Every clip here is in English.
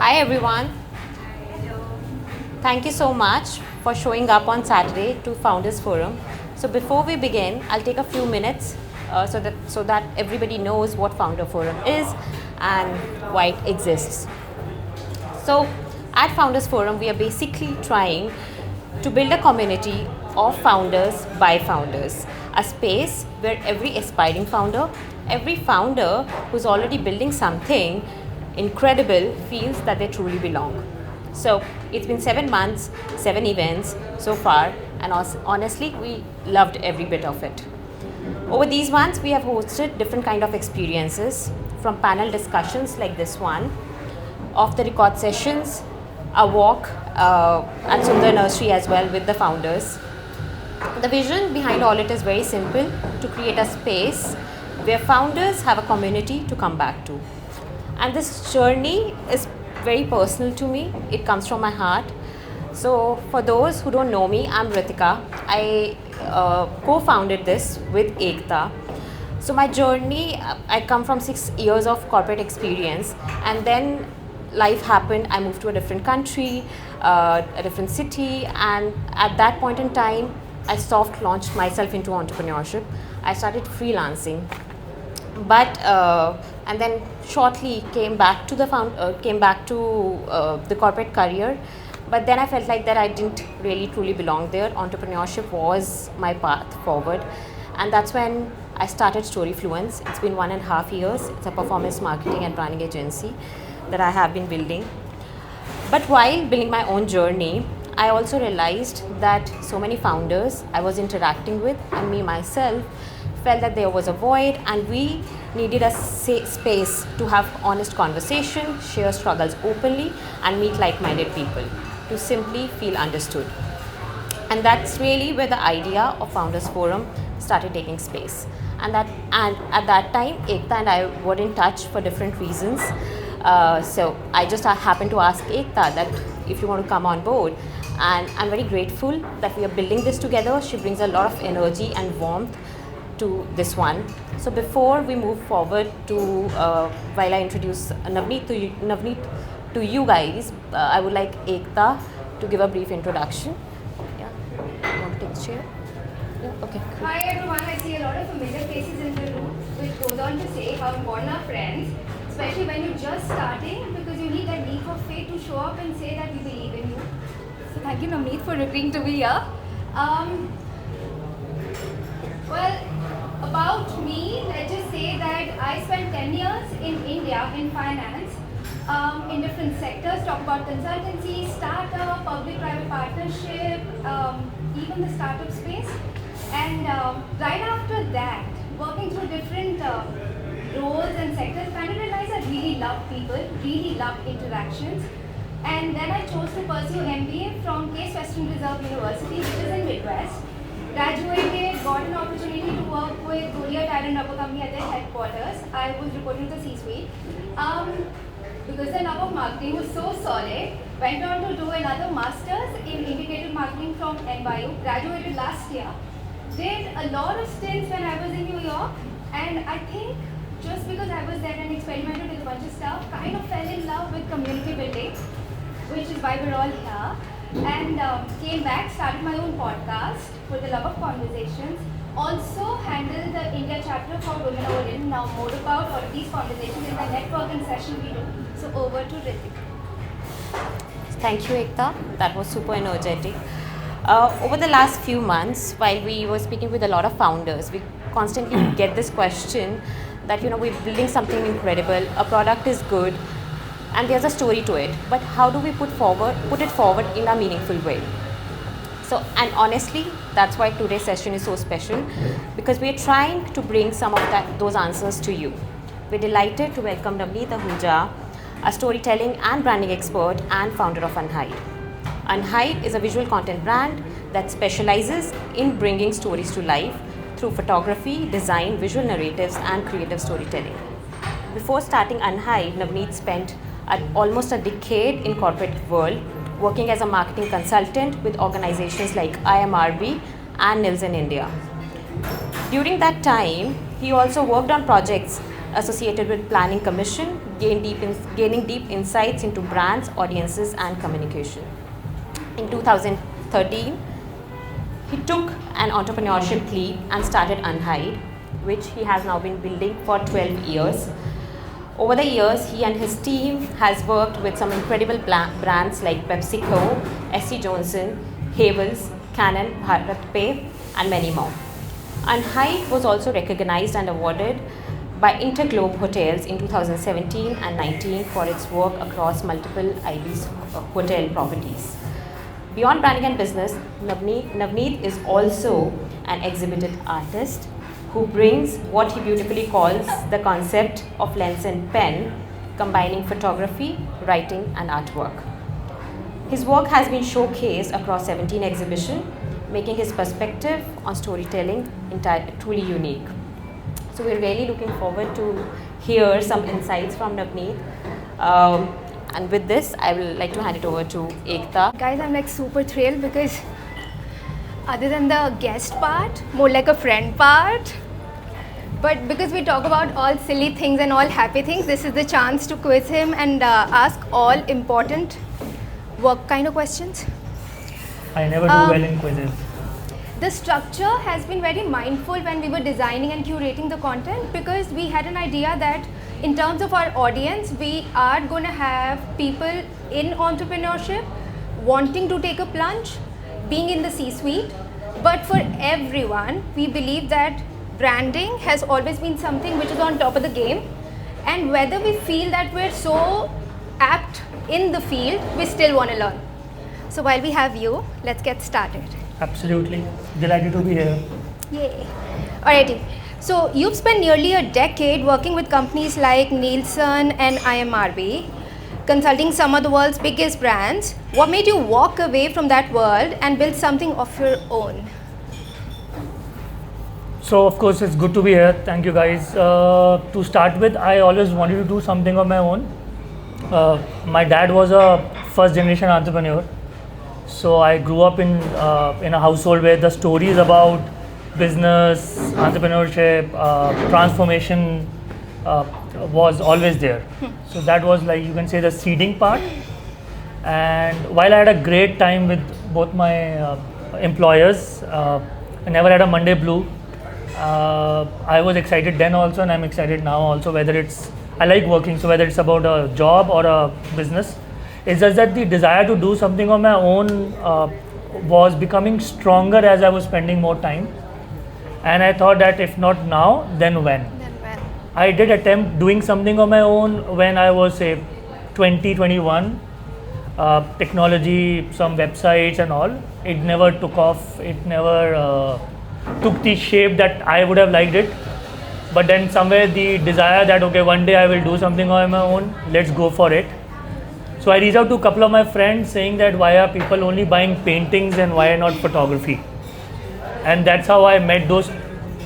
Hi everyone. Thank you so much for showing up on Saturday to Founders Forum. So before we begin, I'll take a few minutes so that everybody knows what Founder Forum is and why it exists. So at Founders Forum, we are basically trying to build a community of founders by founders, a space where every aspiring founder, every founder who's already building something incredible feels that they truly belong. So it's been 7 months, 7 events so far, and honestly, we loved every bit of it. Over these months, we have hosted different kind of experiences, from panel discussions like this one, off the record sessions, a walk at Sundar Nursery as well with the founders. The vision behind all it is very simple: to create a space where founders have a community to come back to. And this journey is very personal to me. It comes from my heart. So for those who don't know me, I'm Ritika. I co-founded this with Ekta. So my journey, I come from 6 years of corporate experience, and then life happened. I moved to a different country, a different city, and at that point in time, I soft launched myself into entrepreneurship. I started freelancing, but and then shortly came back to the corporate career. But then I felt like that I didn't really truly belong there. Entrepreneurship was my path forward, and that's when I started Storyfluence. It's been 1.5 years. It's a performance marketing and branding agency that I have been building. But while building my own journey, I also realized that so many founders I was interacting with, and me myself, felt that there was a void, and we needed a space to have honest conversation, share struggles openly, and meet like-minded people to simply feel understood. And that's really where the idea of Founders Forum started taking space. And at that time, Ekta and I were in touch for different reasons. So I just happened to ask Ekta that if you want to come on board. And I'm very grateful that we are building this together. She brings a lot of energy and warmth to this one. So before we move forward to, while I introduce Navneet to you guys, I would like Ekta to give a brief introduction. Yeah, you want to take the chair? Yeah, okay. Hi everyone, I see a lot of familiar faces in the room, which goes on to say how important are friends, especially when you're just starting, because you need that leap of faith to show up and say that we believe in you. So thank you, Navneet, for agreeing to be here. Well, about me, let's just say that I spent 10 years in India in finance, in different sectors, talk about consultancy, startup, public-private partnership, even the startup space. And right after that, working through different roles and sectors, kind of realized I really love people, really love interactions. And then I chose to pursue MBA from Case Western Reserve University, which is in Midwest. Graduated, got an opportunity to work with Korea Tire and Rubber Company at their headquarters. I was reporting to the C-suite. Because the love of marketing was so solid, went on to do another master's in integrated marketing from NYU, graduated last year. Did a lot of stints when I was in New York, and I think just because I was there and experimented with a bunch of stuff, kind of fell in love with community building, which is why we're all here. And came back, started my own podcast for the love of conversations. Also handled the India chapter for Women Over Women. Now more about all of these conversations in the networking session we do. So over to Ritik. Thank you, Ekta. That was super energetic. Over the last few months, while we were speaking with a lot of founders, we constantly get this question that, we're building something incredible, a product is good, and there's a story to it, but how do we put it forward in a meaningful way? So, and honestly, that's why today's session is so special, because we're trying to bring some of those answers to you. We're delighted to welcome Navneet Ahuja, a storytelling and branding expert and founder of Unhide. Unhide is a visual content brand that specializes in bringing stories to life through photography, design, visual narratives, and creative storytelling. Before starting Unhide, Navneet spent almost a decade in corporate world, working as a marketing consultant with organizations like IMRB and Nielsen India. During that time, he also worked on projects associated with planning commission, gaining deep insights into brands, audiences, and communication. In 2013, he took an entrepreneurship leap and started Unhide, which he has now been building for 12 years. Over the years, he and his team has worked with some incredible brands like PepsiCo, SC Johnson, Havels, Canon, BharatPe, and many more. Unhide was also recognized and awarded by Interglobe Hotels in 2017 and 19 for its work across multiple IB's hotel properties. Beyond branding and business, Navneet is also an exhibited artist who brings what he beautifully calls the concept of lens and pen, combining photography, writing, and artwork. His work has been showcased across 17 exhibitions, making his perspective on storytelling truly unique. So we're really looking forward to hear some insights from Navneet. And with this, I will like to hand it over to Ekta. Guys, I'm like super thrilled because other than the guest part, more like a friend part. But because we talk about all silly things and all happy things, this is the chance to quiz him and ask all important work kind of questions. I never do well in quizzes. The structure has been very mindful when we were designing and curating the content, because we had an idea that in terms of our audience, we are going to have people in entrepreneurship wanting to take a plunge, being in the C-suite. But for everyone, we believe that branding has always been something which is on top of the game. And whether we feel that we're so apt in the field, we still want to learn. So while we have you, let's get started. Absolutely. Delighted to be here. Yay. Alrighty. So you've spent nearly a decade working with companies like Nielsen and IMRB, consulting some of the world's biggest brands. What made you walk away from that world and build something of your own? So of course it's good to be here. Thank you guys. To start with, I always wanted to do something on my own. My dad was a first generation entrepreneur. So I grew up in a household where the stories about business, entrepreneurship, transformation was always there. So that was, like, you can say, the seeding part. And while I had a great time with both my employers, I never had a Monday blue. I was excited then also, and I'm excited now also, I like working, so whether it's about a job or a business. It's just that the desire to do something on my own was becoming stronger as I was spending more time. And I thought that if not now, then when? I did attempt doing something on my own when I was, say, 20, 21. Technology, some websites and all. It never took off. It never took the shape that I would have liked it. But then somewhere the desire that, okay, one day I will do something on my own, let's go for it. So I reached out to a couple of my friends saying that why are people only buying paintings and why not photography? And that's how I met those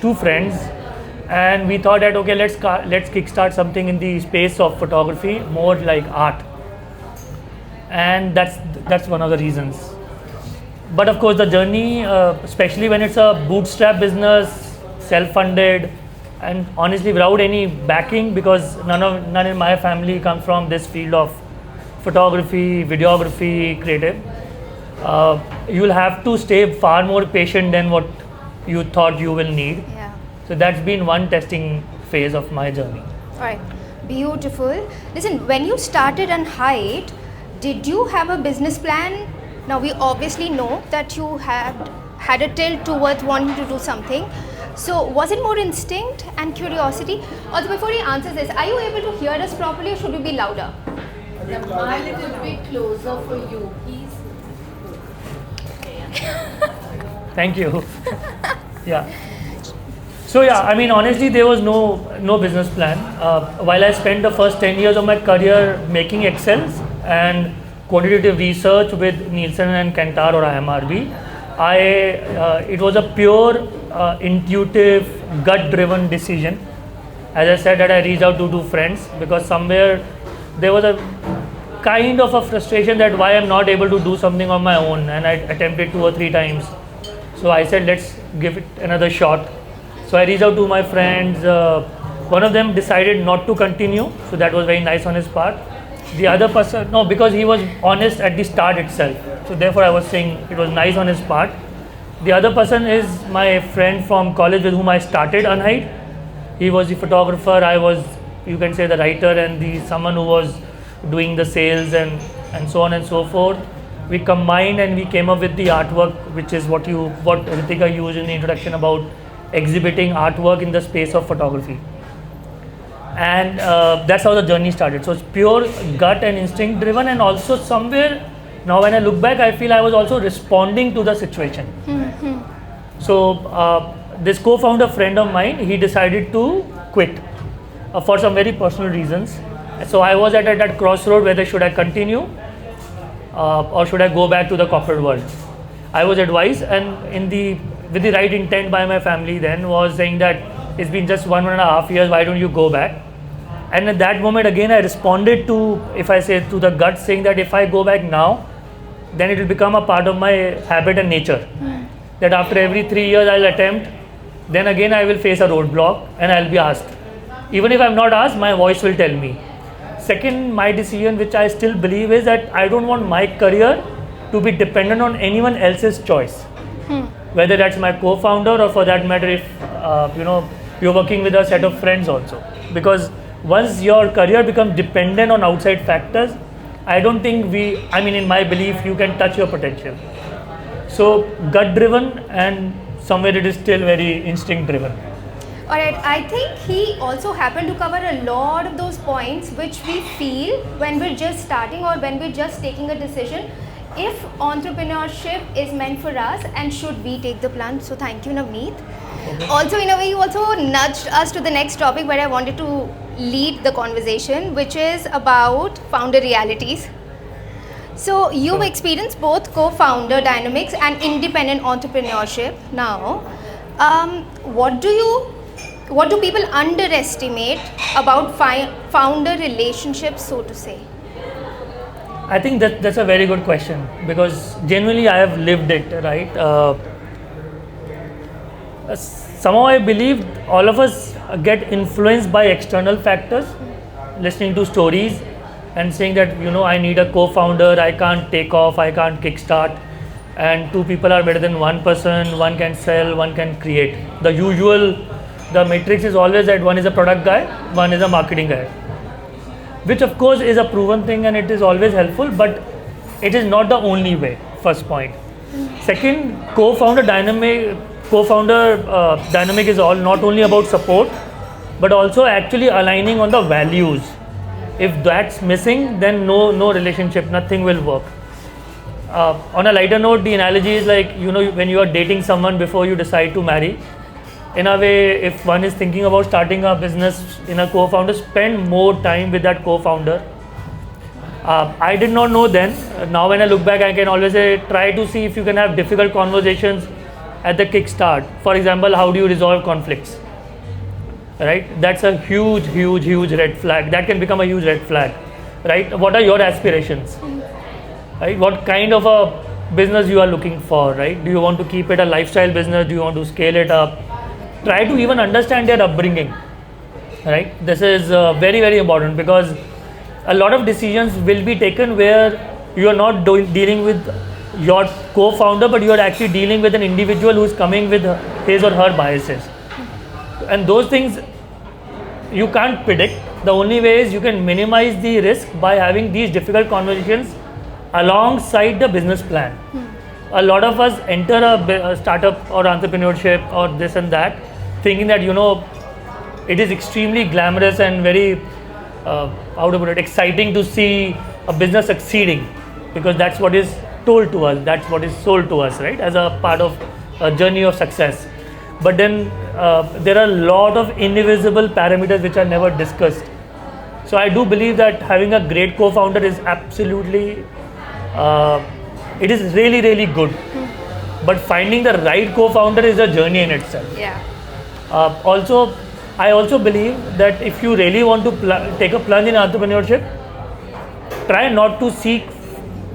two friends, and we thought that, okay, let's kickstart something in the space of photography, more like art. And that's one of the reasons. But of course the journey, especially when it's a bootstrap business, self-funded, and honestly without any backing, because none in my family come from this field of photography, videography, creative, you'll have to stay far more patient than what you thought you will need. Yeah. So that's been one testing phase of my journey. Alright. Beautiful. Listen, when you started Unhide, did you have a business plan? Now we obviously know that you had a tilt towards wanting to do something. So was it more instinct and curiosity? Also, before he answers this, are you able to hear us properly, or should we be louder? A little bit closer for you, please. Thank you. Yeah. So yeah, I mean, honestly, there was no business plan. While I spent the first 10 years of my career making Excels and quantitative research with Nielsen and Kantar or IMRB, it was a pure intuitive, gut-driven decision. As I said, that I reached out to two friends because somewhere there was a kind of a frustration that why I'm not able to do something on my own, and I attempted 2 or 3 times. So I said, let's give it another shot. So I reached out to my friends, One of them decided not to continue, so that was very nice on his part. The other person, no, because he was honest at the start itself. So therefore I was saying it was nice on his part. The other person is my friend from college with whom I started Unhide. He was the photographer, I was, you can say, the writer, and the someone who was doing the sales and so on and so forth. We combined and we came up with the artwork, which is what Ritika used in the introduction about exhibiting artwork in the space of photography. And that's how the journey started. So it's pure gut and instinct driven, and also somewhere now when I look back, I feel I was also responding to the situation. So this co-founder friend of mine, he decided to quit for some very personal reasons. So I was at that crossroad, whether should I continue or should I go back to the corporate world. I was advised, and with the right intent by my family then, was saying that it's been just 1.5 years, why don't you go back? And at that moment again I responded to, if I say, to the gut, saying that if I go back now, then it will become a part of my habit and nature. That after every 3 years I'll attempt, then again I will face a roadblock and I'll be asked. Even if I'm not asked, my voice will tell me. Second, my decision, which I still believe, is that I don't want my career to be dependent on anyone else's choice. Whether that's my co-founder, or for that matter, if you're working with a set of friends also. Because once your career becomes dependent on outside factors, I don't think in my belief, you can touch your potential. So gut driven, and somewhere it is still very instinct driven. Alright, I think he also happened to cover a lot of those points which we feel when we're just starting or when we're just taking a decision if entrepreneurship is meant for us and should we take the plunge. So thank you, Navneet. Okay. Also, in a way, you also nudged us to the next topic where I wanted to lead the conversation, which is about founder realities. So you've experienced both co-founder dynamics and independent entrepreneurship. Now, what do people underestimate about founder relationships, so to say? I think that's a very good question, because genuinely I have lived it, right? Somehow I believe all of us get influenced by external factors, listening to stories and saying that, I need a co-founder, I can't take off, I can't kickstart, and two people are better than one person, one can sell, one can create. The matrix is always that one is a product guy, one is a marketing guy, which of course is a proven thing and it is always helpful, but it is not the only way, first point. Second, co-founder dynamic is all not only about support, but also actually aligning on the values. If that's missing, then no relationship, nothing will work. On a lighter note, the analogy is like, when you are dating someone before you decide to marry, in a way, if one is thinking about starting a business in a co-founder, spend more time with that co-founder. I did not know then. Now when I look back, I can always say, try to see if you can have difficult conversations at the kickstart. For example, how do you resolve conflicts? Right? That's a huge red flag. That can become a huge red flag. Right? What are your aspirations? Right? What kind of a business you are looking for? Right? Do you want to keep it a lifestyle business? Do you want to scale it up? Try to even understand their upbringing. Right? This is very important, because a lot of decisions will be taken where you are not dealing with your co-founder, but you are actually dealing with an individual who is coming with his or her biases. And those things you can't predict. The only way is you can minimize the risk by having these difficult conversations alongside the business plan. A lot of us enter a startup or entrepreneurship or this and that, thinking that it is extremely glamorous and very exciting to see a business succeeding, because that's what is told to us, that's what is sold to us, right, as a part of a journey of success. But then there are a lot of invisible parameters which are never discussed. So I do believe that having a great co-founder is absolutely, it is really good. But finding the right co-founder is a journey in itself. Yeah. I also believe that if you really want to take a plunge in entrepreneurship, try not to seek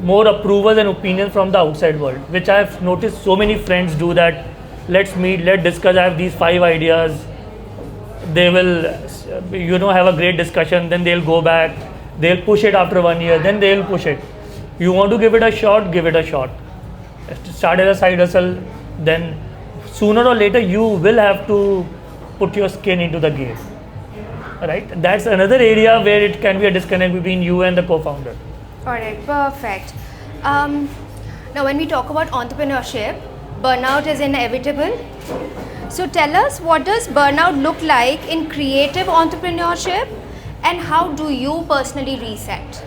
more approvals and opinions from the outside world, which I have noticed so many friends do that. Let's meet, let's discuss, I have these 5 ideas. they will, have a great discussion, then they'll go back, they'll push it after 1 year, then they'll push it. You want to give it a shot, give it a shot. Start as a side hustle, then sooner or later you will have to put your skin into the game. Right? That's another area where it can be a disconnect between you and the co-founder. Alright, perfect. Now when we talk about entrepreneurship, burnout is inevitable. So tell us, what does burnout look like in creative entrepreneurship, and how do you personally reset?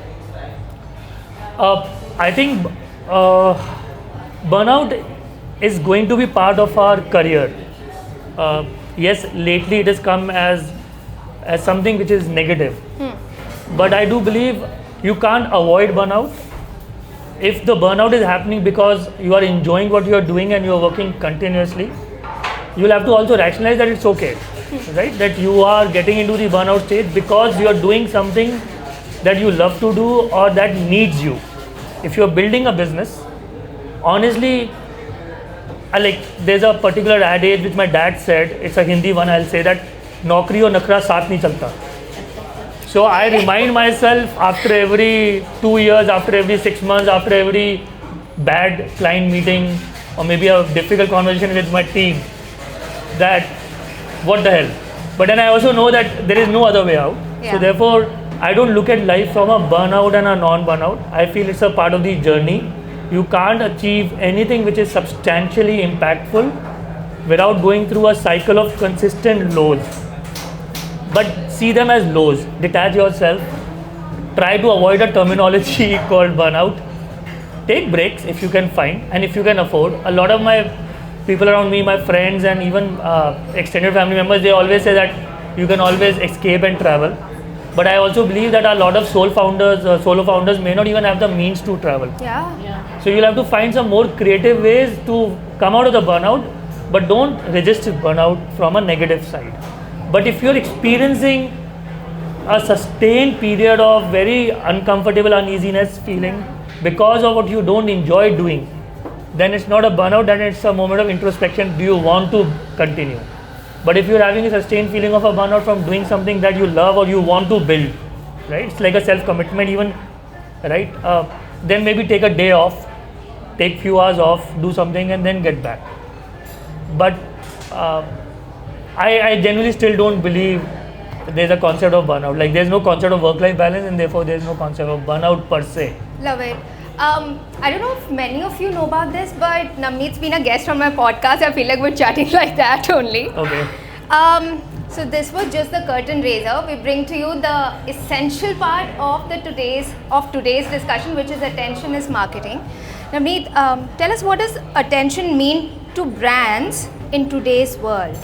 I think burnout is going to be part of our career. Yes, lately it has come as something which is negative. But I do believe you can't avoid burnout. If the burnout is happening because you are enjoying what you are doing and you are working continuously, you'll have to also rationalize that it's okay, right? That you are getting into the burnout state because you are doing something that you love to do or that needs you. If you are building a business, honestly, there's a particular adage which my dad said, it's a Hindi one, I'll say that, "Naukri aur nakra saath nahi chalta." So I remind myself after every 2 years, after every 6 months, after every bad client meeting, or maybe a difficult conversation with my team, that what the hell. But then I also know that there is no other way out. Yeah. So therefore, I don't look at life from a burnout and a non-burnout. I feel it's a part of the journey. You can't achieve anything which is substantially impactful without going through a cycle of consistent lows. But see them as lows. Detach yourself. Try to avoid a terminology called burnout. Take breaks if you can find and if you can afford. A lot of my people around me, my friends and even extended family members, they always say that you can always escape and travel. But I also believe that a lot of solo founders may not even have the means to travel. Yeah. So you'll have to find some more creative ways to come out of the burnout, but don't resist burnout from a negative side. But if you're experiencing a sustained period of very uncomfortable uneasiness feeling because of what you don't enjoy doing, then it's not a burnout, then it's a moment of introspection. Do you want to continue? But if you're having a sustained feeling of a burnout from doing something that you love or you want to build, right? It's like a self-commitment even, right? Then maybe take a day off, take few hours off, do something and then get back. But I genuinely still don't believe there's a concept of burnout. Like there's no concept of work-life balance and therefore there's no concept of burnout per se. Love it. I don't know if many of you know about this, but Navneet's been a guest on my podcast. I feel like we're chatting like that only. Okay. So this was just the curtain raiser. We bring to you the essential part of today's discussion, which is attention is marketing. Navneet, tell us, what does attention mean to brands in today's world?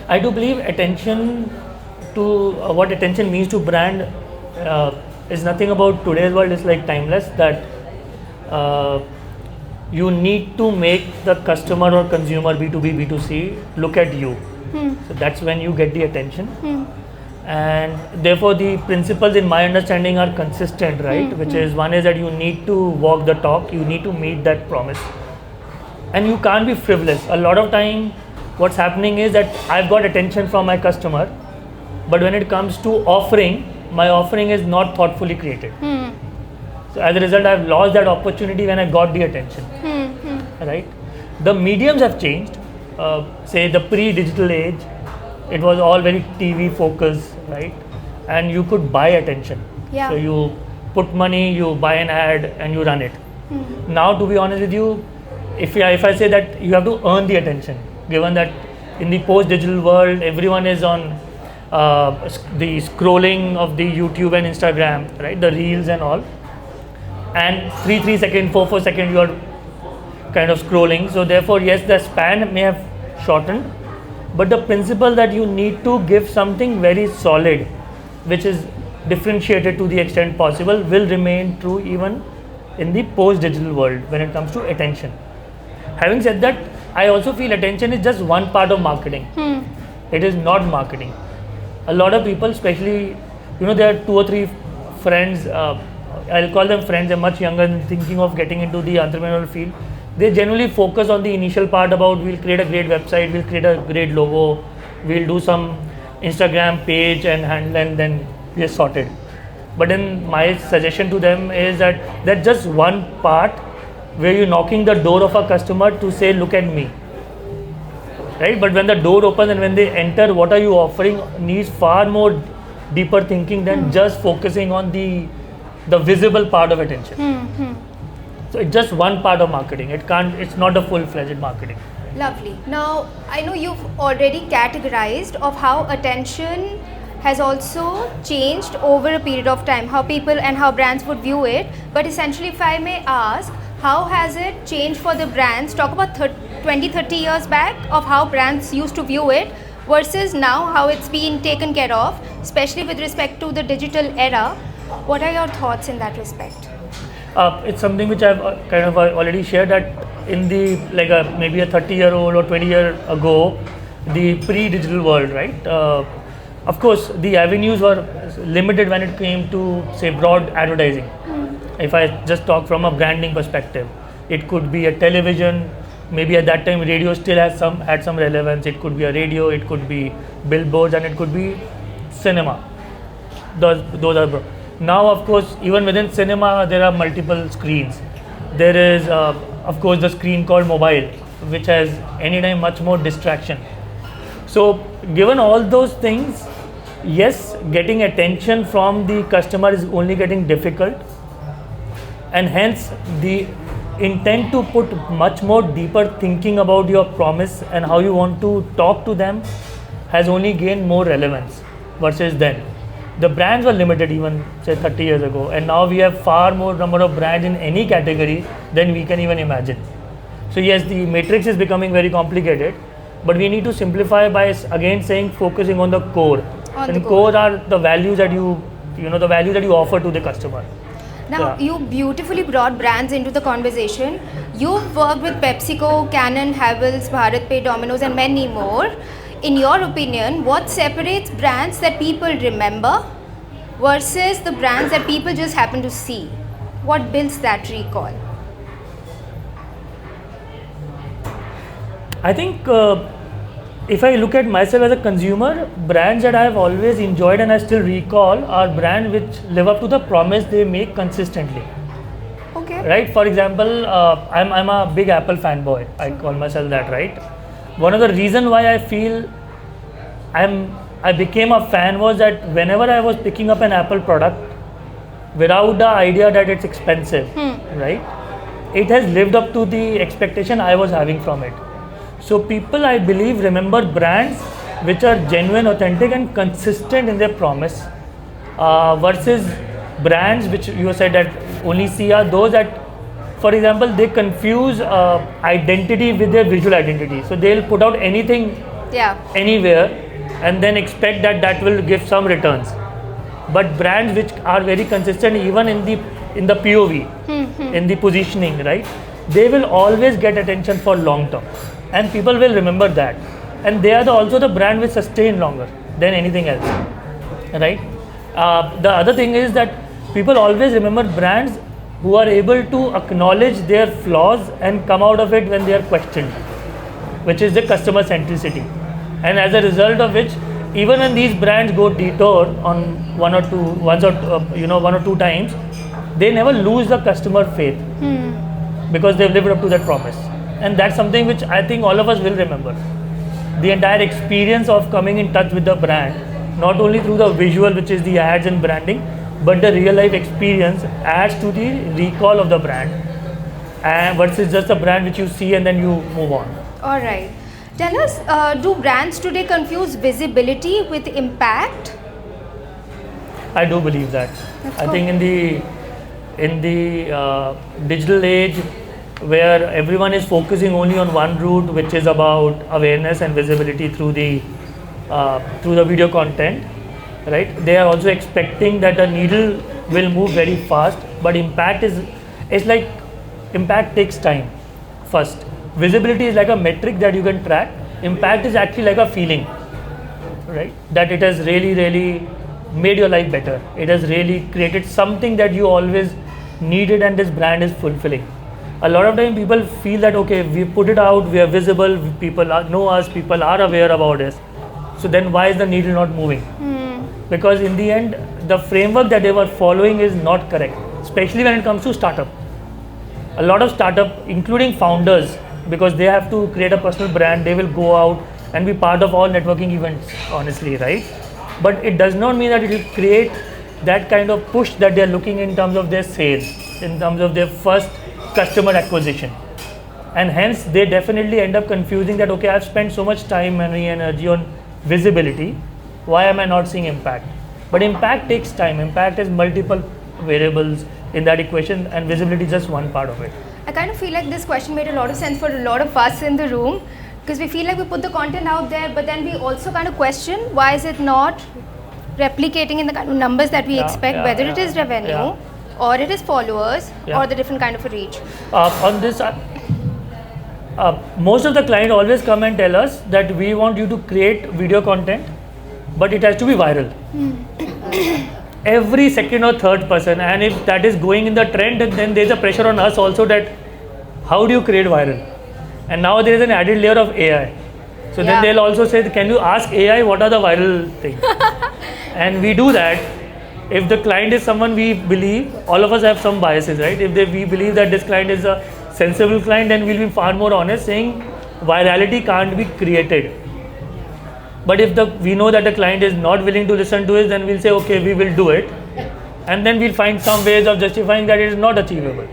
I do believe attention to what attention means to brand is nothing about today's world. It's like timeless, that you need to make the customer or consumer, B2B, B2C, look at you. So that's when you get the attention. And therefore the principles in my understanding are consistent, right? Which is, one is that you need to walk the talk, you need to meet that promise. And you can't be frivolous. A lot of time what's happening is that I've got attention from my customer, but when it comes to offering, my offering is not thoughtfully created. So as a result, I've lost that opportunity when I got the attention. Right? The mediums have changed. Say the pre-digital age, it was all very TV focused, right? And you could buy attention. Yeah. So you put money, you buy an ad, and you run it. Now, to be honest with you, if I say that you have to earn the attention, given that in the post-digital world, everyone is on the scrolling of the YouTube and Instagram, right? The reels and all. And 3 second, 4 second, you are kind of scrolling. So therefore, yes, the span may have shortened, but the principle that you need to give something very solid, which is differentiated to the extent possible, will remain true even in the post-digital world when it comes to attention. Having said that, I also feel attention is just one part of marketing. It is not marketing. A lot of people, especially, there are 2 or 3 friends, I'll call them friends, they're much younger and thinking of getting into the entrepreneurial field. They generally focus on the initial part about, we'll create a great website, we'll create a great logo, we'll do some Instagram page and handle, and then we're sorted. But then my suggestion to them is that that's just one part where you're knocking the door of a customer to say, look at me, right? But when the door opens and when they enter, what are you offering needs far more deeper thinking than just focusing on the visible part of attention. So it's just one part of marketing. It's not a full-fledged marketing. Lovely. Now, I know you've already categorized of how attention has also changed over a period of time, how people and how brands would view it. But essentially, if I may ask, how has it changed for the brands? Talk about 20, 30 years back of how brands used to view it versus now how it's been taken care of, especially with respect to the digital era. What are your thoughts in that respect? It's something which I've kind of already shared, that in the maybe a 30-year-old or 20-year ago, the pre-digital world, right? Of course, the avenues were limited when it came to, say, broad advertising. If I just talk from a branding perspective, it could be a television. Maybe at that time, radio still had some relevance. It could be a radio, it could be billboards, and it could be cinema. Those are. Now, of course, even within cinema, there are multiple screens. There is, of course, the screen called mobile, which has anytime much more distraction. So, given all those things, yes, getting attention from the customer is only getting difficult, and hence the intent to put much more deeper thinking about your promise and how you want to talk to them has only gained more relevance versus then. The brands were limited even, say, 30 years ago, and now we have far more number of brands in any category than we can even imagine. So yes, the matrix is becoming very complicated, but we need to simplify by again saying focusing on the core. And core are the values that you offer to the customer. Now, you beautifully brought brands into the conversation. You've worked with PepsiCo, Canon, Havells, BharatPe, Domino's, and many more. In your opinion, what separates brands that people remember versus the brands that people just happen to see? What builds that recall? I think if I look at myself as a consumer, brands that I have always enjoyed and I still recall are brands which live up to the promise they make consistently. Okay. Right? For example, I'm a big Apple fanboy. I call myself that, right? One of the reasons why I feel I became a fan was that whenever I was picking up an Apple product, without the idea that it's expensive, right? It has lived up to the expectation I was having from it. So people, I believe, remember brands which are genuine, authentic, and consistent in their promise, versus brands which you said that only see are those that, for example, they confuse identity with their visual identity. So they'll put out anything, anywhere, and then expect that will give some returns. But brands which are very consistent, even in the POV, in the positioning, right? They will always get attention for long term, and people will remember that. And they are also the brand which sustain longer than anything else, right? The other thing is that people always remember brands who are able to acknowledge their flaws and come out of it when they are questioned, which is the customer centricity. And as a result of which, even when these brands go detour on one or two times, they never lose the customer faith because they've lived up to that promise. And that's something which I think all of us will remember. The entire experience of coming in touch with the brand, not only through the visual, which is the ads and branding, but the real life experience adds to the recall of the brand, and versus just a brand which you see and then you move on. All right. Tell us, do brands today confuse visibility with impact? I do believe that. I think in the digital age, where everyone is focusing only on one route, which is about awareness and visibility through the video content, right? They are also expecting that the needle will move very fast, but impact takes time. First, visibility is like a metric that you can track. Impact is actually like a feeling, right? That it has really made your life better. It has really created something that you always needed, and this brand is fulfilling. A lot of time people feel that, okay, we put it out, we are visible, people know us, people are aware about us. So then why is the needle not moving? Because in the end, the framework that they were following is not correct, especially when it comes to startup. A lot of startup, including founders, because they have to create a personal brand, they will go out and be part of all networking events, honestly, right? But it does not mean that it will create that kind of push that they are looking in terms of their sales, in terms of their first customer acquisition. And hence they definitely end up confusing that, okay, I've spent so much time, money, energy on visibility, why am I not seeing impact? But impact takes time. Impact is multiple variables in that equation, and visibility is just one part of it. I kind of feel like this question made a lot of sense for a lot of us in the room, because we feel like we put the content out there, but then we also kind of question why is it not replicating in the kind of numbers that we expect, whether it is revenue or it is followers or the different kind of a reach. On this, most of the clients always come and tell us that we want you to create video content, but it has to be viral. Every second or third person, and if that is going in the trend, then there's a pressure on us also that how do you create viral? And now there is an added layer of AI. So then they'll also say, can you ask AI what are the viral things? And we do that. If the client is someone we believe, all of us have some biases, right? If we believe that this client is a sensible client, then we'll be far more honest saying virality can't be created. But if we know that the client is not willing to listen to it, then we'll say, okay, we will do it. And then we'll find some ways of justifying that it is not achievable.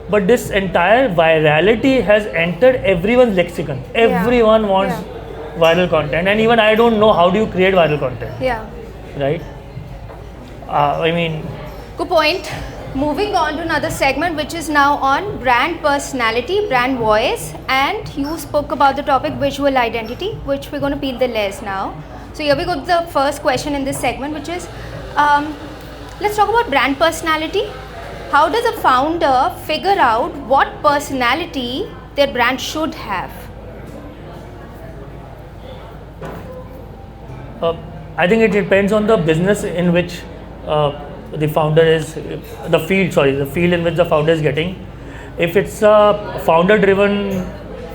But this entire virality has entered everyone's lexicon. Everyone wants viral content. And even I don't know how do you create viral content. Right? I mean... Good point. Moving on to another segment, which is now on brand personality, brand voice, and you spoke about the topic visual identity, which we're going to peel the layers now. So here we go to the first question in this segment, which is, let's talk about brand personality. How does a founder figure out what personality their brand should have? I think it depends on the business in which the founder is, the field in which the founder is getting. If it's a founder driven,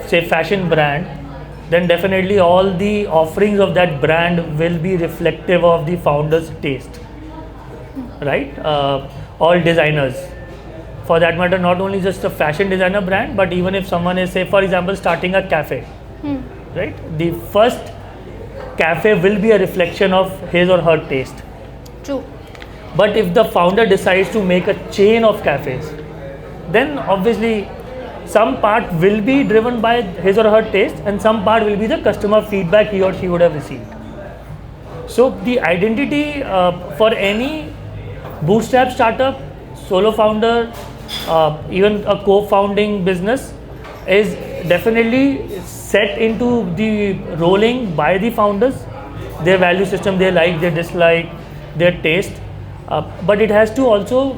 say, fashion brand, then definitely all the offerings of that brand will be reflective of the founder's taste, right? All designers, for that matter, not only just a fashion designer brand, but even if someone is, say, for example, starting a cafe, right? The first cafe will be a reflection of his or her taste. True. But if the founder decides to make a chain of cafes, then obviously some part will be driven by his or her taste and some part will be the customer feedback he or she would have received. So the identity for any bootstrap startup, solo founder, even a co-founding business is definitely set into the rolling by the founders, their value system, their like, their dislike, their taste. But it has to also,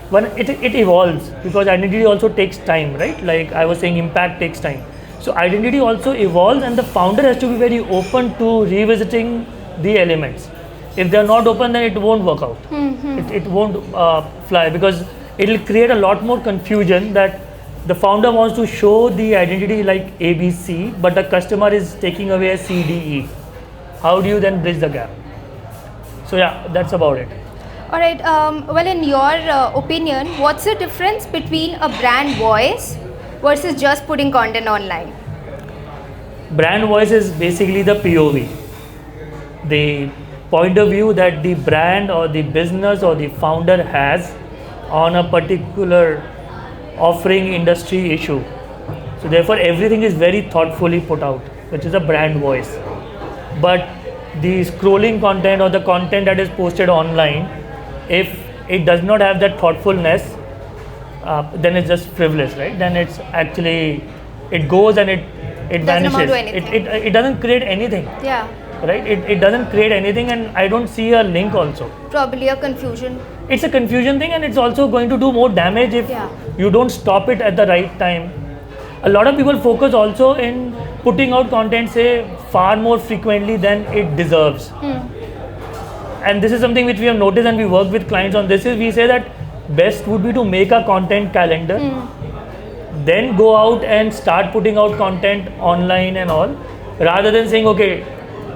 when it evolves, because identity also takes time, right? Like I was saying, impact takes time. So identity also evolves and the founder has to be very open to revisiting the elements. If they're not open, then it won't work out. It won't fly, because it will create a lot more confusion that the founder wants to show the identity like ABC, but the customer is taking away a CDE. How do you then bridge the gap? So yeah, that's about it. All right. Well, in your opinion, what's the difference between a brand voice versus just putting content online? Brand voice is basically the POV, the point of view that the brand or the business or the founder has on a particular offering, industry, issue. So therefore, everything is very thoughtfully put out, which is a brand voice. But the scrolling content or the content that is posted online, if it does not have that thoughtfulness, then it's just frivolous, right? Then it's actually, it goes and it vanishes. It doesn't create anything. Yeah. Right? It doesn't create anything, and I don't see a link also. Probably a confusion. It's a confusion thing, and it's also going to do more damage if you don't stop it at the right time. A lot of people focus also in putting out content, say, far more frequently than it deserves. And this is something which we have noticed, and we work with clients on this, is we say that best would be to make a content calendar, then go out and start putting out content online and all, rather than saying, okay,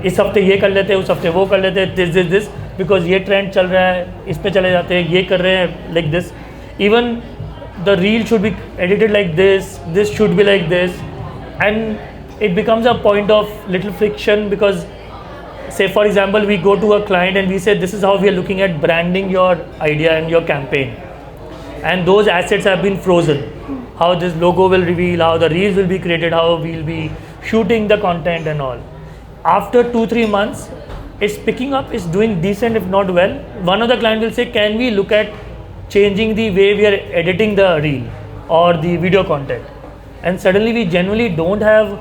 इस हफ्ते ये कर लेते हैं, उस हफ्ते वो कर लेते हैं, दिस बिकॉज ये ट्रेंड चल रहा है, इस पे चले जाते हैं, ये कर रहे हैं like this. Even the reel should be edited like this should be like this, and it becomes a point of little friction because, say for example, we go to a client and we say this is how we are looking at branding your idea and your campaign, and those assets have been frozen. How this logo will reveal, how the reels will be created, how we'll be shooting the content and all. After 2-3 months, it's picking up, it's doing decent if not well. One of the client will say, can we look at changing the way we are editing the reel or the video content? And suddenly we generally don't have,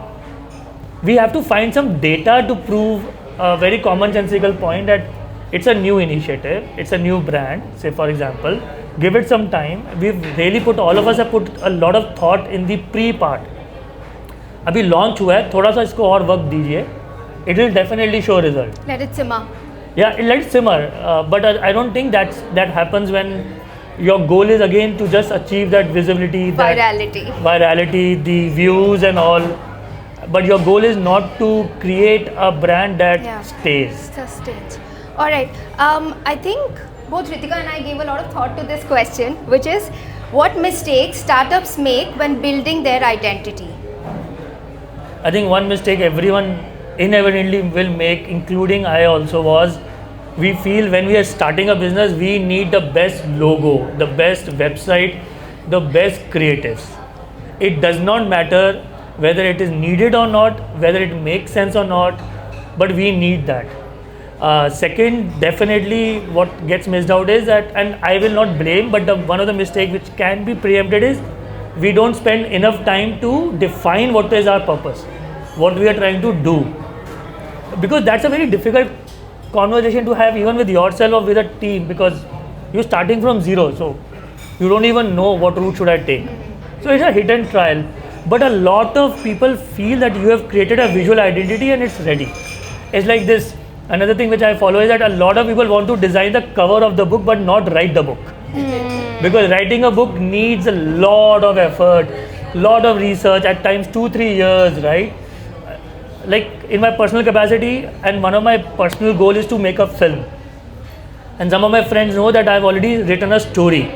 we have to find some data to prove a very commonsensical point that it's a new initiative, it's a new brand, say for example, give it some time. We've really put, all of us have put a lot of thought in the pre part. अभी launch हुआ है, थोड़ा सा इसको और वक्त दीजिए, it will definitely show result. Let it simmer. Yeah, let it simmer, but I don't think that happens when your goal is again to just achieve that visibility, virality, the views and all. But your goal is not to create a brand that stays. Sustains. All right. I think both Ritika and I gave a lot of thought to this question, which is what mistakes startups make when building their identity. I think one mistake everyone inevitably will make, including I also, was we feel when we are starting a business, we need the best logo, the best website, the best creatives. It does not matter whether it is needed or not, whether it makes sense or not, but we need that. Second, definitely what gets missed out is that, and I will not blame, but one of the mistakes which can be preempted is we don't spend enough time to define what is our purpose, what we are trying to do. Because that's a very difficult conversation to have even with yourself or with a team, because you're starting from zero, so you don't even know what route should I take. So it's a hit and trial, but a lot of people feel that you have created a visual identity and it's ready. It's like this. Another thing which I follow is that a lot of people want to design the cover of the book but not write the book. Because writing a book needs a lot of effort, lot of research, at times 2-3 years, right? Like in my personal capacity, and one of my personal goals is to make a film. And some of my friends know that I've already written a story.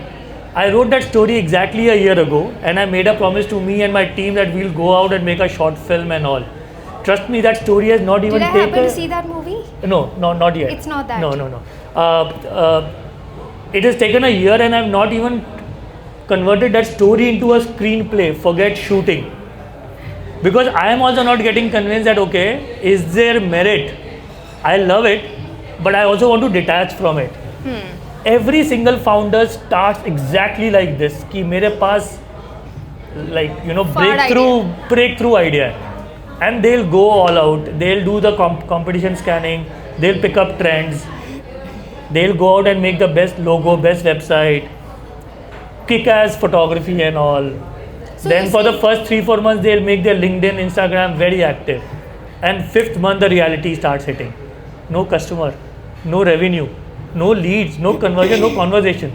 I wrote that story exactly a year ago, and I made a promise to me and my team that we'll go out and make a short film and all. Trust me, that story has not even taken... Did I happen to see that movie? No, not yet. It's not that? No. It has taken a year and I've not even converted that story into a screenplay. Forget shooting. Because I am also not getting convinced that, okay, is there merit? I love it, but I also want to detach from it. Every single founder starts exactly like this. Ki mere paas, like, breakthrough idea. And they'll go all out. They'll do the competition scanning. They'll pick up trends. They'll go out and make the best logo, best website, kick-ass photography and all. So then for the first 3-4 months, they'll make their LinkedIn, Instagram very active. And 5th month, the reality starts hitting. No customer, no revenue, no leads, no conversion, no conversation.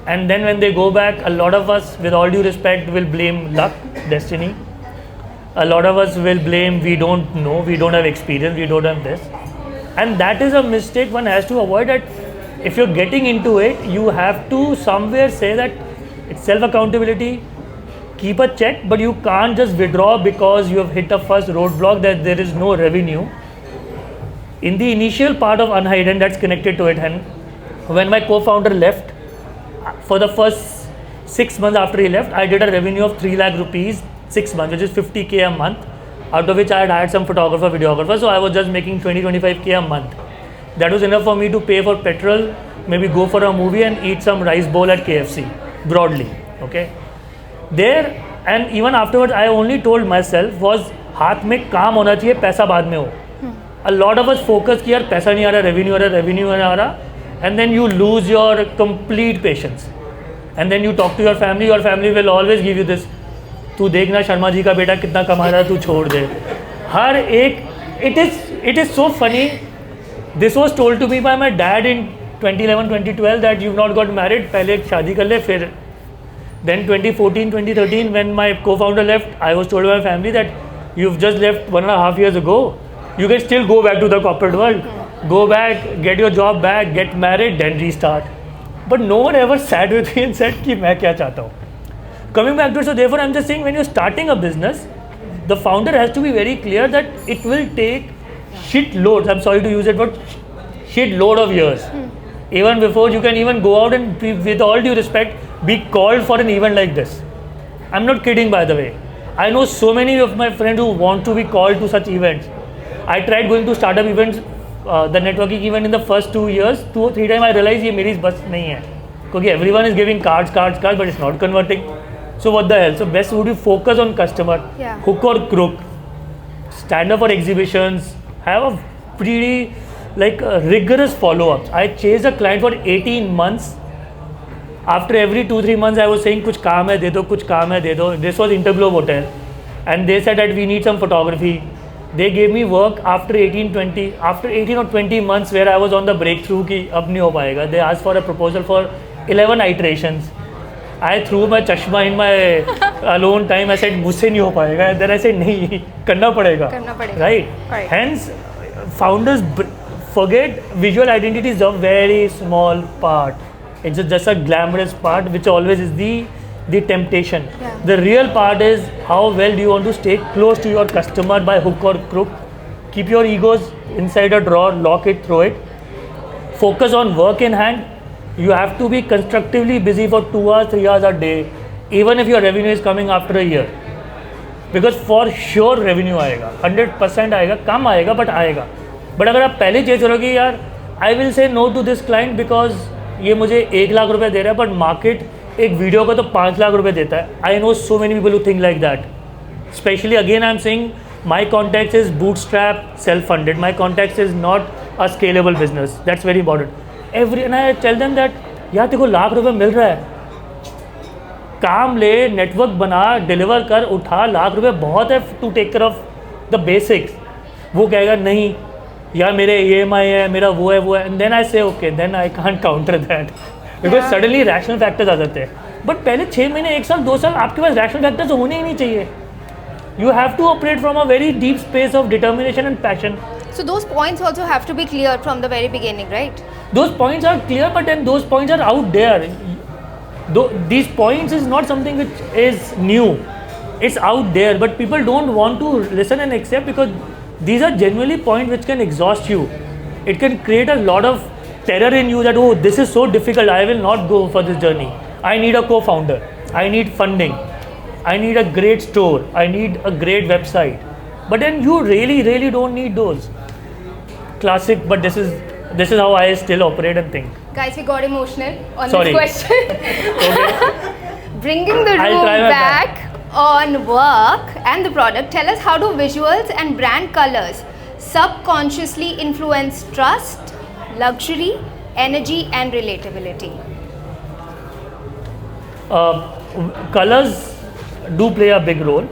And then when they go back, a lot of us, with all due respect, will blame luck, destiny. A lot of us will blame we don't know, we don't have experience, we don't have this. And that is a mistake one has to avoid. That if you're getting into it, you have to somewhere say that it's self-accountability, keep a check, but you can't just withdraw because you have hit a first roadblock that there is no revenue. In the initial part of Unhidden, that's connected to it, and when my co-founder left, for the first 6 months after he left, I did a revenue of 3 lakh rupees 6 months, which is 50K a month, out of which I had hired some photographer, videographer, so I was just making 20-25K a month. That was enough for me to pay for petrol, maybe go for a movie and eat some rice bowl at KFC, broadly, okay? There, and even afterwards, I only told myself was, हाथ में काम होना चाहिए, पैसा बाद में हो. A lot of us focus कि यार पैसा नहीं आ रहा, revenue नहीं आ रहा, and then you lose your complete patience. And then you talk to your family will always give you this, तू देखना शर्मा जी का बेटा कितना कमा रहा है, तू छोड़ दे. हर एक, it is so funny. This was told to me by my dad in 2011-2012 that you've not got married, पहले एक शादी कर ले फिर. Then 2014-2013 when my co-founder left, I was told by my family that you've just left 1.5 years ago. You can still go back to the corporate world, go back, get your job back, get married, then restart. But no one ever sat with me and said कि मैं क्या चाहता हूँ. Coming back to it, so therefore I'm just saying when you're starting a business, the founder has to be very clear that it will take shit loads. I'm sorry to use it, but shit load of years. Even before you can even go out and with all due respect, be called for an event like this. I'm not kidding, by the way. I know so many of my friends who want to be called to such events. I tried going to startup events, the networking event in the first 2 years. 2 or 3 times I realized ये मेरी बस नहीं है. Because everyone is giving cards, but it's not converting. So what the hell? So best would you focus on customer, hook or crook, stand up for exhibitions, have a pretty rigorous follow-ups. I chased a client for 18 months. After every 2-3 months, I was saying, कुछ काम है दे दो, कुछ काम है दे दो. This was Interglobe Hotel, and they said that we need some photography. They gave me work after 18 or 20 months where I was on the breakthrough कि अब नहीं हो पाएगा. They asked for a proposal for 11 iterations. I threw my chashma in my alone time. I said मुझसे नहीं हो पाएगा. Then I said नहीं करना पड़ेगा. Right. Hence, founders forget visual identity is a very small part. It's just a glamorous part which always is the temptation. The real part is how well do you want to stay close to your customer by hook or crook. Keep your egos inside a drawer, lock it, throw it. Focus on work in hand. You have to be constructively busy for 2 hours, 3 hours a day, even if your revenue is coming after a year. Because for sure revenue आएगा, 100% आएगा, कम आएगा but आएगा. But अगर आप पहले change करोगे यार, I will say no to this client because ये मुझे 1 लाख रुपए दे रहा है, but market एक वीडियो का तो 5 लाख रुपए देता है. I know so many people who think like that. Especially again I'm saying my context is bootstrap, self-funded. My context is not a scalable business. That's very important. And I tell them that यार तेरे को लाख रुपए मिल रहा है, काम ले, network बना, deliver कर, उठा, लाख रुपए बहुत है to take care of the basics. वो कहेगा नहीं यार मेरे EMI है, मेरा वो है. And then I say okay, then I can't counter that because suddenly rational factors आ जाते हैं. बट पहले 6 महीने, 1 साल, 2 साल आपके पास रैशनल फैक्टर्स होने ही नहीं चाहिए. You have to operate from a very deep space of determination and passion. So those points also have to be clear from the very beginning, right? Those points are clear, but then those points are out there. These points is not something which is new. It's out there, but people don't want to listen and accept because these are genuinely points which can exhaust you. It can create a lot of terror in you that, oh, this is so difficult, I will not go for this journey. I need a co-founder. I need funding. I need a great store. I need a great website. But then you really, really don't need those. Classic, but this is how I still operate and think. Guys, we got emotional on Sorry. this question. Okay. Bringing the I'll room try my back on work and the product, tell us how do visuals and brand colors subconsciously influence trust, luxury, energy and relatability? Colors do play a big role.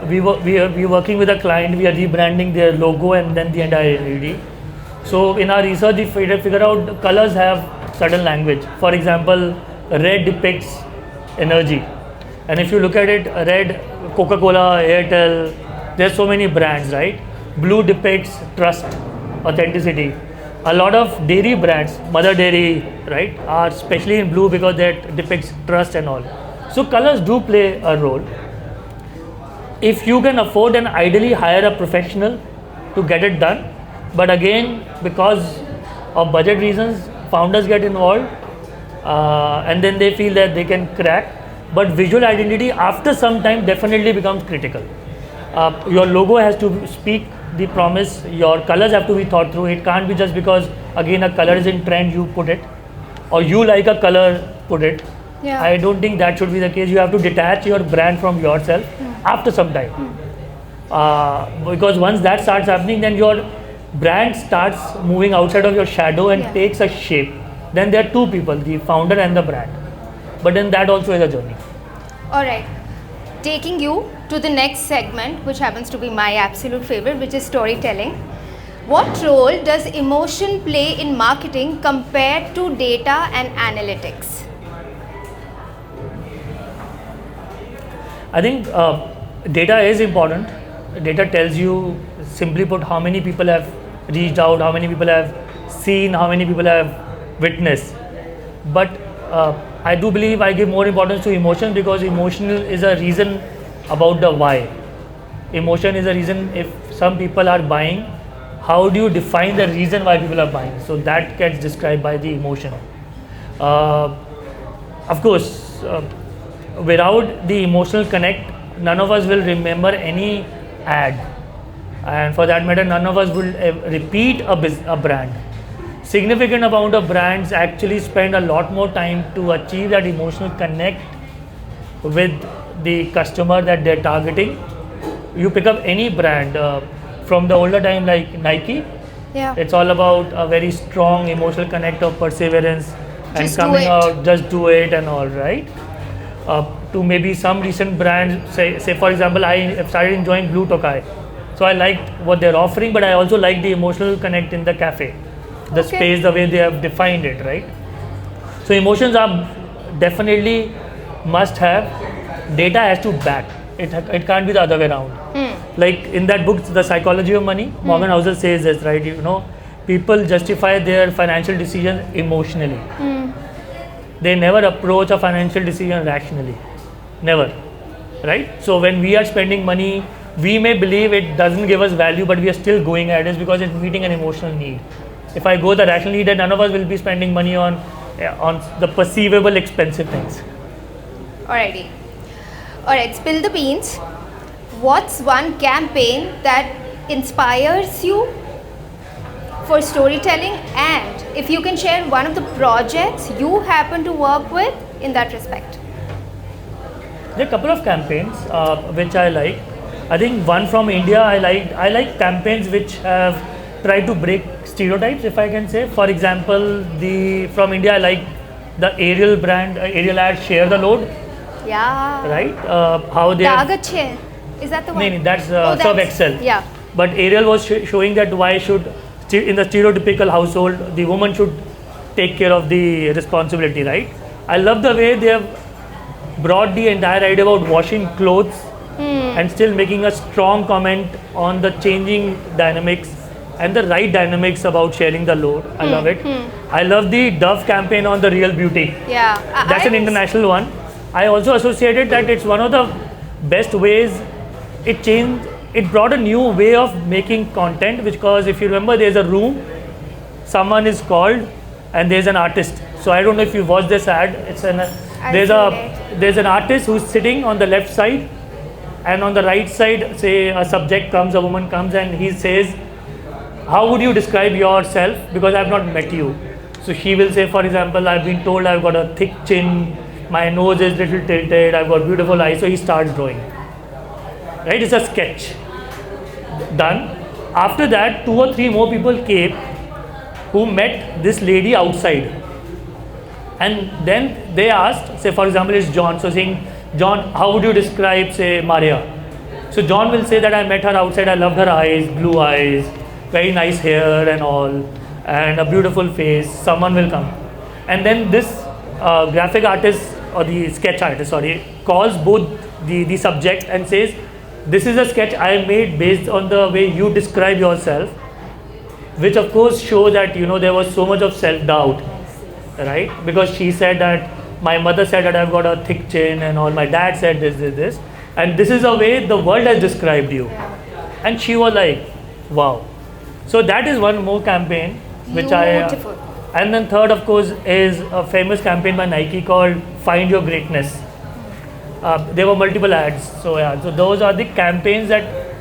We are working with a client, we are rebranding their logo and then the entire LED. So in our research we figure out colors have certain language. For example, red depicts energy, and if you look at it, red, Coca-Cola, Airtel, there's so many brands, right? Blue depicts trust, authenticity. A lot of dairy brands, Mother Dairy, right, are especially in blue because that depicts trust and all. So colors do play a role. If you can afford, and ideally hire a professional to get it done. But again, because of budget reasons, founders get involved and then they feel that they can crack. But visual identity after some time definitely becomes critical. Your logo has to speak the promise, your colors have to be thought through. It can't be just because again a color is in trend you put it, or you like a color, put it. Yeah. I don't think that should be the case. You have to detach your brand from yourself after some time. Because once that starts happening, then your brand starts moving outside of your shadow and takes a shape. Then there are two people, the founder and the brand. But then that also is a journey. Alright, taking you to the next segment, which happens to be my absolute favorite, which is storytelling. What role does emotion play in marketing compared to data and analytics? I think data is important. Data tells you simply put, how many people have reached out, how many people have seen, how many people have witnessed. But I do believe I give more importance to emotion, because emotional is a reason about the why. Emotion is a reason. If some people are buying, how do you define the reason why people are buying? So that gets described by the emotion. Of course, without the emotional connect, none of us will remember any ad, and for that matter, none of us will repeat a brand. Significant amount of brands actually spend a lot more time to achieve that emotional connect with the customer that they're targeting. You pick up any brand from the older time, like Nike. Yeah. It's all about a very strong emotional connect of perseverance and Just do coming it. out, just do it and all, right? To maybe some recent brands, say for example, I have started enjoying Blue Tokai. So I liked what they're offering, but I also like the emotional connect in the cafe, the Okay. space, the way they have defined it, right? So emotions are definitely must have. Data has to back. It can't be the other way around. Like in that book, The Psychology of Money, Morgan Housel says this, right? You know, people justify their financial decisions emotionally. They never approach a financial decision rationally. Never. Right? So when we are spending money, we may believe it doesn't give us value, but we are still going at it because it's meeting an emotional need. If I go the rational need, then none of us will be spending money on the perceivable expensive things. Alrighty. Alright, spill the beans. What's one campaign that inspires you for storytelling, and if you can share one of the projects you happen to work with in that respect? There are a couple of campaigns which I like. I think one from India I like campaigns which have tried to break stereotypes, if I can say. For example, from India I like the Ariel brand, Ariel ad, Share the Load, Yeah. right? How they have, Dagache. Is that the one? no, that's Oh, Serve that's- Excel. Yeah. But Ariel was showing that why should, in the stereotypical household, the woman should take care of the responsibility, right? I love the way they have brought the entire idea about washing clothes and still making a strong comment on the changing dynamics and the right dynamics about sharing the load. I love it. I love the Dove campaign on the Real Beauty. Yeah. That's an international one. I also associated that it's one of the best ways. It brought a new way of making content, because if you remember, there's a room, someone is called, and there's an artist. So I don't know if you watched this ad. There's an artist who's sitting on the left side, and on the right side, say a subject comes, a woman comes, and he says, how would you describe yourself, because I've not met you? So she will say, for example, I've been told I've got a thick chin, my nose is little tilted, I've got beautiful eyes. So he starts drawing. Right? It's a sketch. Done. After that, 2 or 3 more people came who met this lady outside. And then they asked, say for example, it's John. So saying, John, how would you describe, say, Maria? So John will say that I met her outside, I loved her eyes, blue eyes, very nice hair and all, and a beautiful face. Someone will come. And then this graphic artist, or the sketch artist, sorry, calls both the subject and says, this is a sketch I made based on the way you describe yourself, which of course show that, you know, there was so much of self-doubt, right? Because she said that my mother said that I've got a thick chin and all, my dad said this, and this is the way the world has described you. And she was like, wow. So that is one more campaign which Beautiful. and then third, of course, is a famous campaign by Nike called Find Your Greatness. There were multiple ads. So yeah, so those are the campaigns that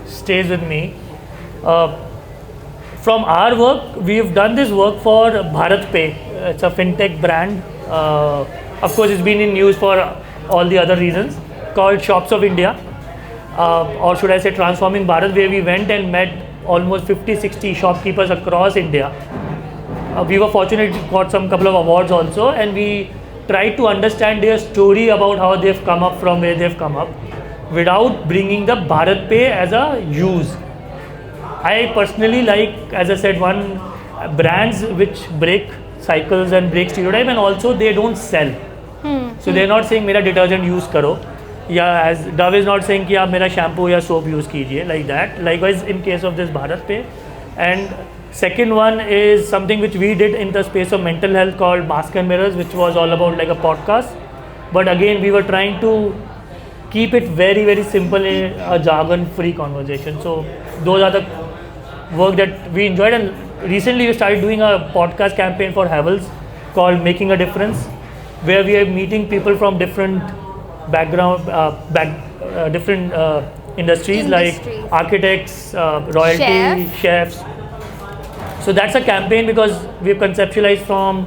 stays with me. From our work, we've done this work for Bharat Pay. It's a fintech brand. Of course, it's been in news for all the other reasons. Called Shops of India, or should I say Transforming Bharat, where we went and met almost 50-60 shopkeepers across India. We were fortunate, got some couple of awards also, and we tried to understand their story about how they've come up from where they've come up, without bringing the Bharat Pay as a use. I personally like, as I said, one brands which break cycles and break stereotype, and also they don't sell. So they're not saying mera detergent use karo. Yeah, as Dove is not saying कि आप मेरा shampoo या soap use कीजिए, like that. Likewise, in case of this Bharat Pay. And second one is something which we did in the space of mental health called Mask and Mirrors, which was all about like a podcast. But again, we were trying to keep it very, very simple in a jargon-free conversation. So those are the work that we enjoyed. And recently, we started doing a podcast campaign for Havels called Making a Difference, where we are meeting people from different background, different industries like architects, royalty, chefs. So that's a campaign because we've conceptualized from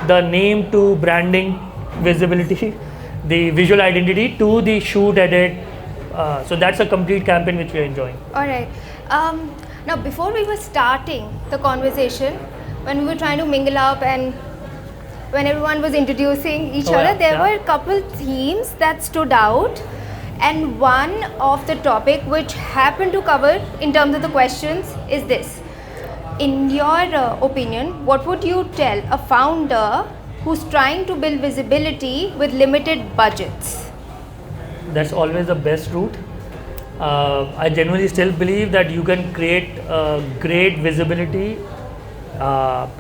the name to branding, visibility, the visual identity to the shoot, edit. So that's a complete campaign which we are enjoying. All right. Now, before we were starting the conversation, when we were trying to mingle up and when everyone was introducing each other, there were a couple themes that stood out. And one of the topic which happened to cover in terms of the questions is this. In your opinion, what would you tell a founder who's trying to build visibility with limited budgets? That's always the best route. I genuinely still believe that you can create great visibility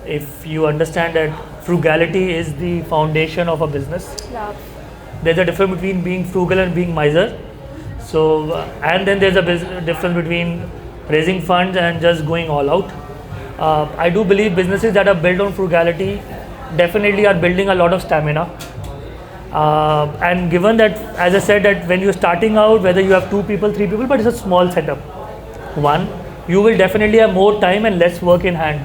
if you understand that frugality is the foundation of a business. Love. There's a difference between being frugal and being miser. So, and then there's a difference between raising funds and just going all out. I do believe businesses that are built on frugality definitely are building a lot of stamina. And given that, as I said, that when you're starting out, whether you have 2 people, 3 people, but it's a small setup. One, you will definitely have more time and less work in hand,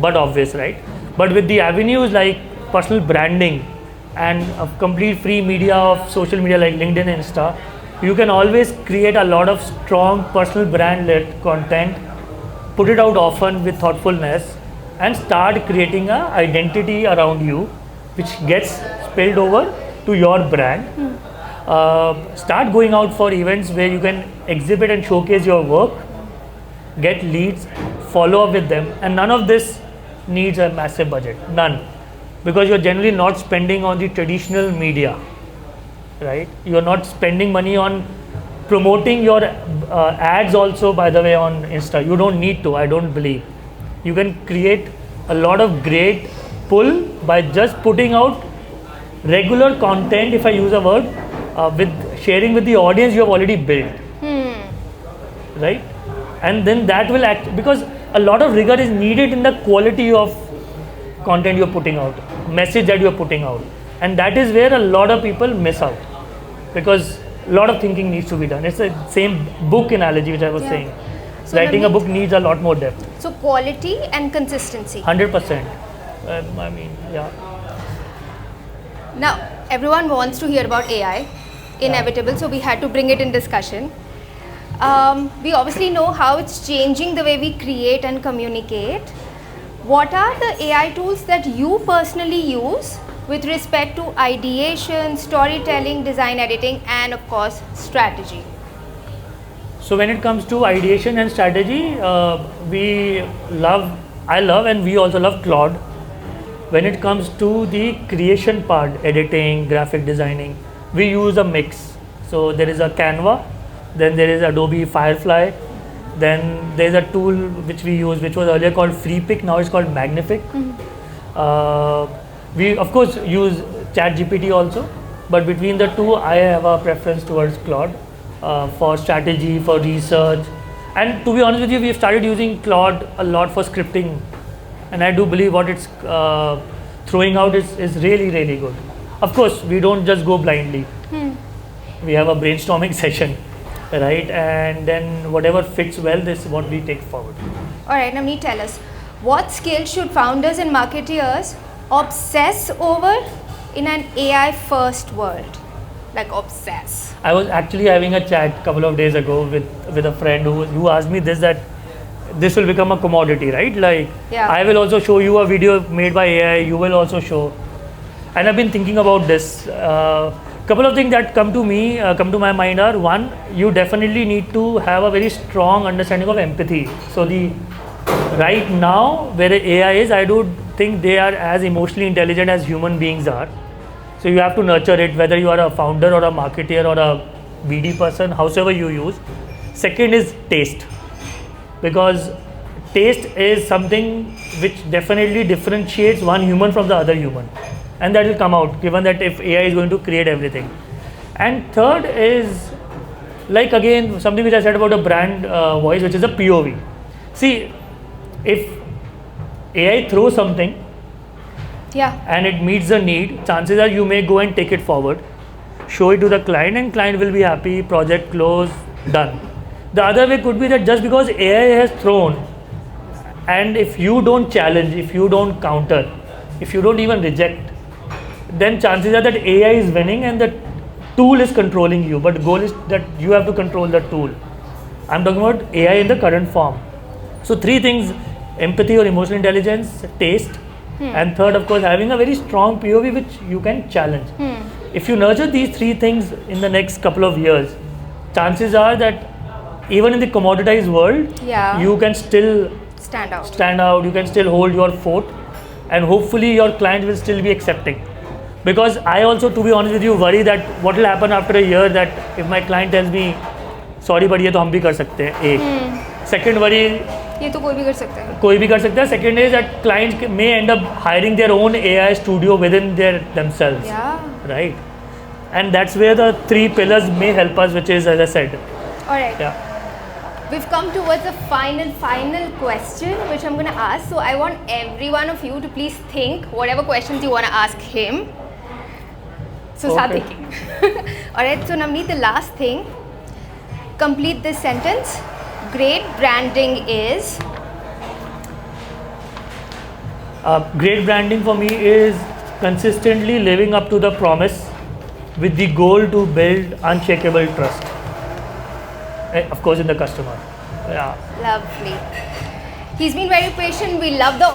but obvious, right? But with the avenues like personal branding and a complete free media of social media like LinkedIn and Insta, you can always create a lot of strong personal brand-led content, put it out often with thoughtfulness, and start creating an identity around you, which gets spilled over to your brand. Start going out for events where you can exhibit and showcase your work, get leads, follow up with them, and none of this needs a massive budget, none, because you're generally not spending on the traditional media, right? You're not spending money on promoting your ads also, by the way, on Insta. You don't need to, I don't believe. You can create a lot of great pull by just putting out regular content, if I use a word, with sharing with the audience you have already built, right? And then that will act, because a lot of rigor is needed in the quality of content you're putting out, message that you're putting out, and that is where a lot of people miss out, because a lot of thinking needs to be done. It's the same book analogy which I was saying. So writing a Navneet, book needs a lot more depth. So quality and consistency. 100%. I mean, yeah. Now, everyone wants to hear about AI, inevitable, so we had to bring it in discussion. We obviously know how it's changing the way we create and communicate. What are the AI tools that you personally use with respect to ideation, storytelling, design editing, and of course, strategy? So when it comes to ideation and strategy, I love and we also love Claude. When it comes to the creation part, editing, graphic designing, we use a mix. So there is a Canva, then there is Adobe Firefly, then there is a tool which we use, which was earlier called FreePic, now it's called Magnific. We of course use ChatGPT also, but between the two, I have a preference towards Claude for strategy, for research, and to be honest with you, we've started using Claude a lot for scripting, and I do believe what it's throwing out is really, really good. Of course, we don't just go blindly. We have a brainstorming session, right? And then whatever fits well, this is what we take forward. All right, Navneet, tell us, what skills should founders and marketeers obsess over in an AI first world? Like obsess. I was actually having a chat a couple of days ago with a friend who asked me that this will become a commodity, right? Like, I will also show you a video made by AI, you will also show. And I've been thinking about this. Couple of things that come to my mind are, one, you definitely need to have a very strong understanding of empathy. So right now, where AI is, I do think they are as emotionally intelligent as human beings are. So you have to nurture it, whether you are a founder or a marketer or a BD person, howsoever you use. Second is taste, because taste is something which definitely differentiates one human from the other human, and that will come out given that if AI is going to create everything. And third is, like again, something which I said about a brand voice, which is a POV. See, if AI throws something Yeah. and it meets the need, chances are you may go and take it forward, show it to the client, and client will be happy, project closed, done. The other way could be that just because AI has thrown, and if you don't challenge, if you don't counter, if you don't even reject, then chances are that AI is winning and the tool is controlling you. But the goal is that you have to control the tool. I'm talking about AI in the current form. So three things: empathy or emotional intelligence, taste, and third, of course, having a very strong POV which you can challenge. If you nurture these three things in the next couple of years, chances are that even in the commoditized world, Yeah. you can still Stand out. you can still hold your fort, and hopefully your client will still be accepting. Because I also, to be honest with you, worry that what will happen after a year, that if my client tells me, sorry but ये तो हम भी कर सकते हैं, एक. Second worry, ये तो कोई भी कर सकता है. कोई भी कर सकता है. Second is that clients may end up hiring their own AI studio within themselves. Yeah. Right? And that's where the three pillars may help us, which is, as I said. Alright. Yeah. We've come towards the final question which I'm going to ask. So I want every one of you to please think whatever questions you want to ask him. So start Okay. thinking. Alright, so Navneet, the last thing. Complete this sentence. Great branding is. Great branding for me is consistently living up to the promise with the goal to build unshakable trust. Of course, in the customer. Yeah. Lovely. He's been very patient. We love the